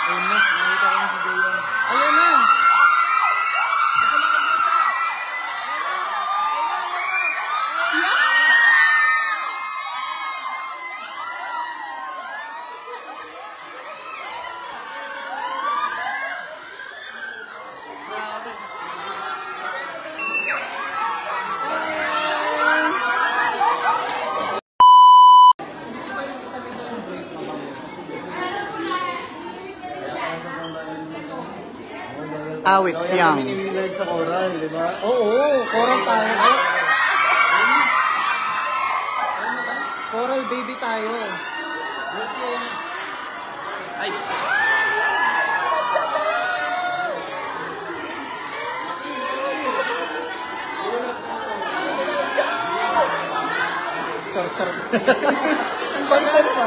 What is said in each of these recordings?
Ayun na, nakita ko na si Dayan. Ayun na! Awit siyang. Kaya kami ni-learn sa Coral, di ba? Oo, Coral tayo. Coral baby tayo. Ay! Charot. Ang content pa.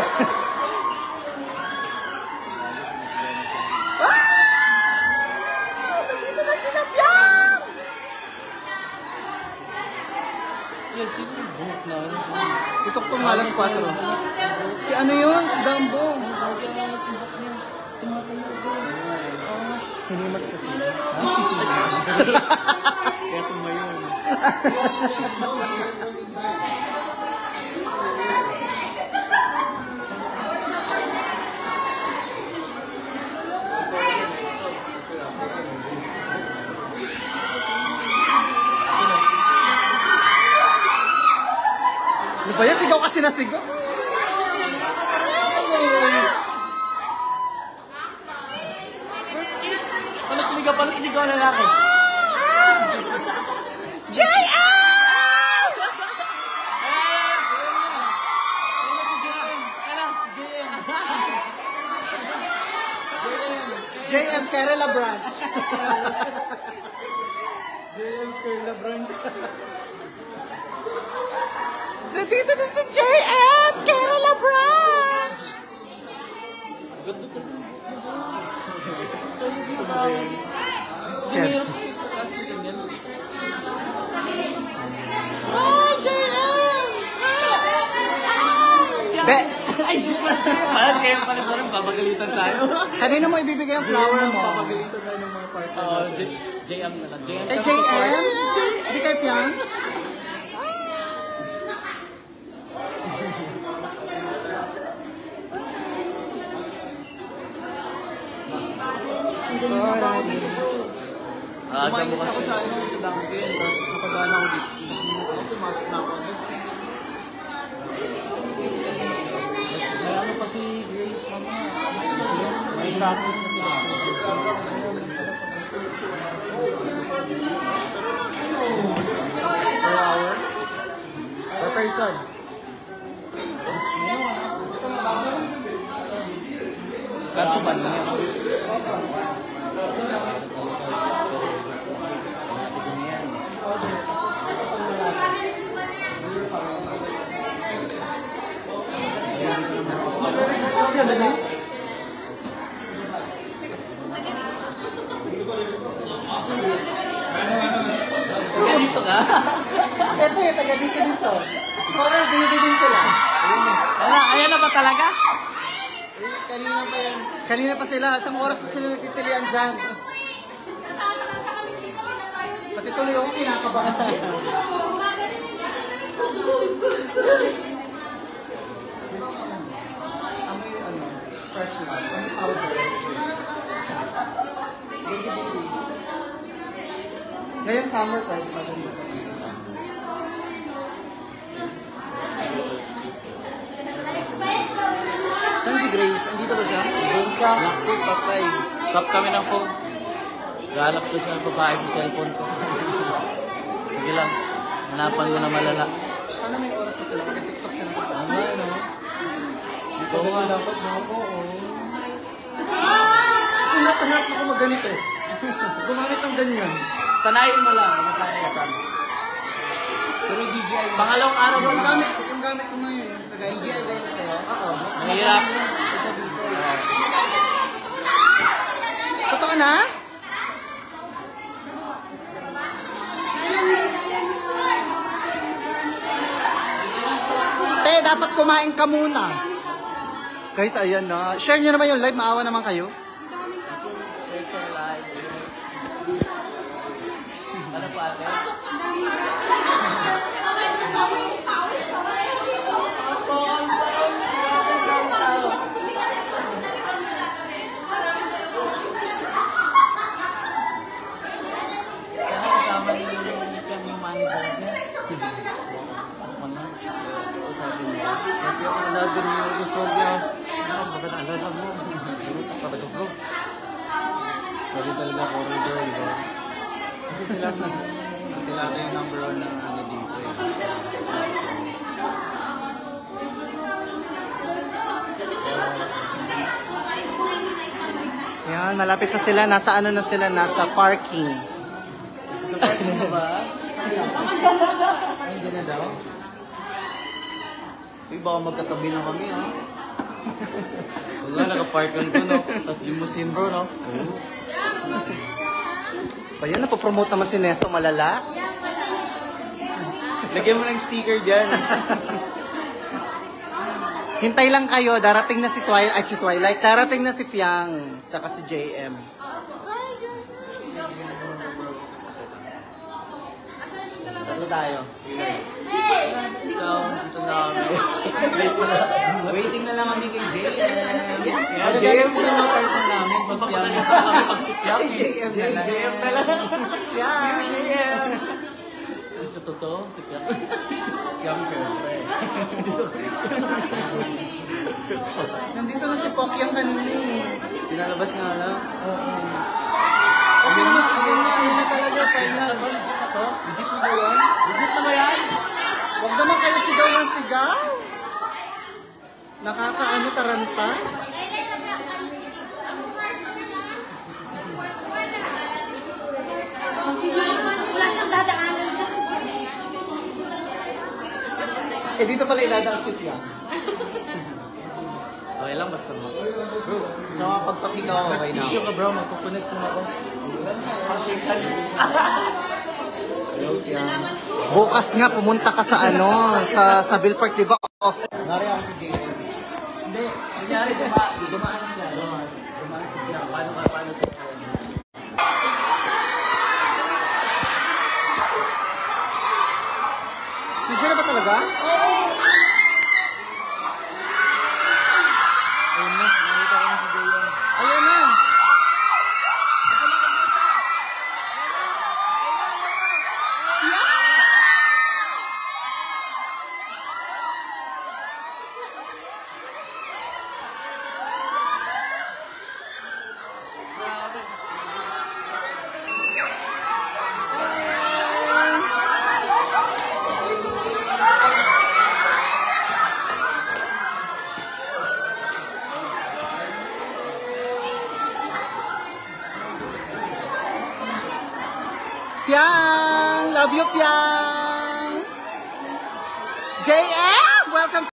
Yan, sino yung buhok na? Tutok pong alas 4. Si ano yun? Si Dumbo. Hinimas kasi. Kaya tumayon. Ano ba yan? Sigaw kasi na sigaw. Paano sumigaw ang lalaki? JM! JM Kerala Branch. JM Kerala Branch. Nandito na si JM Kerala Branch. Hindi kasi pagkas na ganyan. Hi, JM! Be! Ay, JM pala sa rin, babagalitan tayo. Kanino mo ibibigay ang flower mo? Babagalitan tayo ng mga partner. Oo, JM na lang. JM Eh, JM? Hindi kay Fiang? Kumain kasi ako sa Dunkin, tapos napadaan ako dito. Pumasok na ako agad. May ano pa si Grace mamaya. May practice na sila. Per hour? Per person? Kaso ba na yan? Ganito ka? Ito yung taga dito. Coral, binibigin sila. Ayan na ba talaga? Kanina pa yan. Kanina pa sila. Isang oras na sila nagtitilian dyan. Pati tuloy ako kinakabahan. Amoy ano, fresh na. Amoy powder. Ngayon summer time pa rin. Saan si Grace? Andito ba siya? Doon siya. Naku, patay. Stop kami ng phone. Galap ko siya babae sa cellphone ko. Sige lang. Hanapan ko na malala. Sana may oras na sila. Mag-tiktok sila. Ano? Dito nga dapat mga po. Hanap ako mag-ganito. Gumamit ng ganyan. Sanayin mo lang. Masanay ka, promise. Pero DJI. Pangalawang araw mo. Yung gamit ko ngayon. Sa guys. DJI ba yun sa'yo? Oo. Mahirap. Isa dito. Totoo na? Dapat kumain ka muna. Guys, ayan na. Share nyo naman yung live. Maawa naman kayo. Magandang mo. Talaga bro. Sorry talaga, corridor, di ba? Kasi sila ata yung number 1 na ano dito eh. Yan, malapit na sila. Nasa ano na sila? Nasa parking. Sa parking mo ba? Ay, hindi na daw. Uy, baka magkatabi na kami, ha? Wala, nakapark lang ko, no? Tapos limousine, bro, no? Pa yan, napopromote naman si Nesto, malala. Lagyan mo ng sticker dyan. Hintay lang kayo, darating na si Twilight, darating na si Piang, saka si JM. Tatlo tayo. So, dito na kami. Late na lang. Waiting na lang kami kay JM. Yeah, JM sa mga person namin. Magpapakasal pa kami pag-sityak. JM na lang. JM na lang. Yeah. JM. Sa totoo, si Piang. Piang, syempre. Nandito na si Pokyang kanina eh. Pinalabas nga lang. Oo. Kasi mas na talaga, final. Legit na ba yan? Legit na ba yan? Huwag naman kayo sigaw ng sigaw. Nakakaano taranta. Wala siyang dadaanan dyan. Eh dito pala iladang si Piang. Okay lang, basta mo. Bro, sa mga pagtapik ako, okay na. Issue ka bro, magpupunas na ako. Shake hands. Hello, Piang. Bukas nga, pumunta ka sa ano, sa Bill Park, di ba? Nari ako si JM. Hindi, nangyari, dumaan siya. Dumaan si Piang. Paano ito? Nandiyan na ba talaga? Ayun na, nakita ko na si JM. Ayan na. Fiang! Love you, Fiang! JM! Welcome